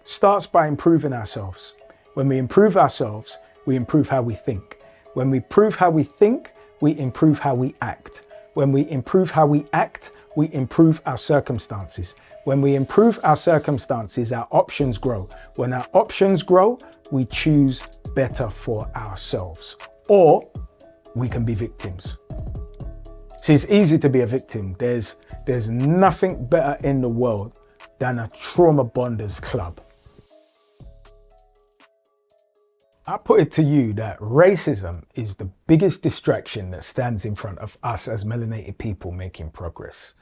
starts by improving ourselves. When we improve ourselves, we improve how we think. When we improve how we think, we improve how we act. When we improve how we act, we improve our circumstances. When we improve our circumstances, our options grow. When our options grow, we choose better for ourselves. Or we can be victims. See, it's easy to be a victim. There's nothing better in the world than a trauma bonders club. I put it to you that racism is the biggest distraction that stands in front of us as melanated people making progress.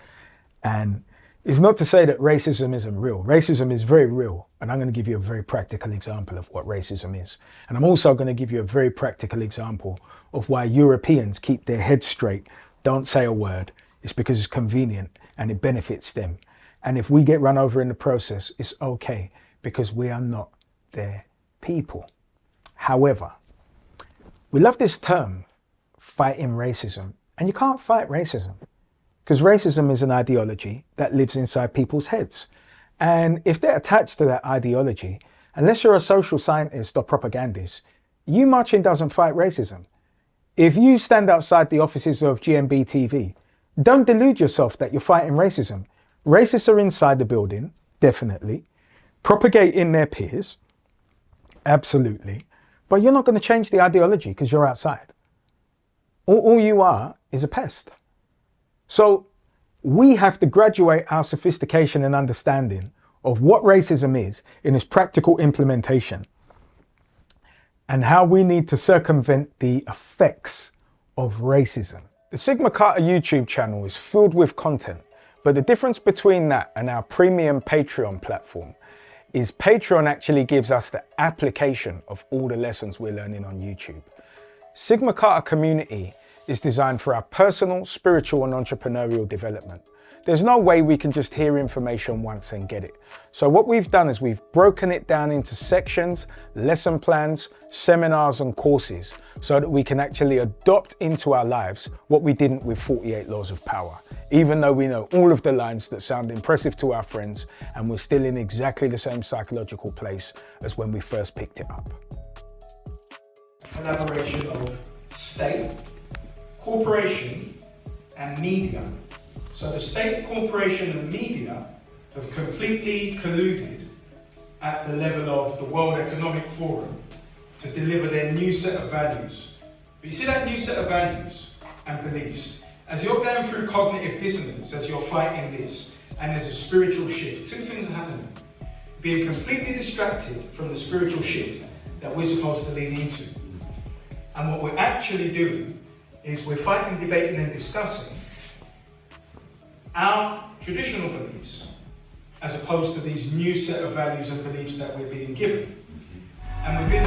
And it's not to say that racism isn't real. Racism is very real. And I'm going to give you a very practical example of what racism is. And I'm also going to give you a very practical example of why Europeans keep their heads straight, don't say a word. It's because it's convenient and it benefits them. And if we get run over in the process, it's okay because we are not their people. However, we love this term, fighting racism, and you can't fight racism because racism is an ideology that lives inside people's heads. And if they're attached to that ideology, unless you're a social scientist or propagandist, you marching doesn't fight racism. If you stand outside the offices of GMB TV, don't delude yourself that you're fighting racism. Racists are inside the building, definitely, propagating their peers, absolutely. But you're not going to change the ideology because you're outside. All you are is a pest. So we have to graduate our sophistication and understanding of what racism is in its practical implementation and how we need to circumvent the effects of racism. The SigmaCarta YouTube channel is filled with content, but the difference between that and our premium Patreon platform is Patreon actually gives us the application of all the lessons we're learning on YouTube. SigmaCarta community is designed for our personal, spiritual and entrepreneurial development. There's no way we can just hear information once and get it. So what we've done is we've broken it down into sections, lesson plans, seminars and courses so that we can actually adopt into our lives what we didn't with 48 Laws of Power. Even though we know all of the lines that sound impressive to our friends and we're still in exactly the same psychological place as when we first picked it up. Collaboration of state, corporation and media. So the state, corporation and media have completely colluded at the level of the World Economic Forum to deliver their new set of values. But you see that new set of values and beliefs, as you're going through cognitive dissonance, as you're fighting this, and there's a spiritual shift, two things are happening. Being completely distracted from the spiritual shift that we're supposed to lean into. And what we're actually doing is we're fighting, debating and discussing our traditional beliefs as opposed to these new set of values and beliefs that we're being given. And within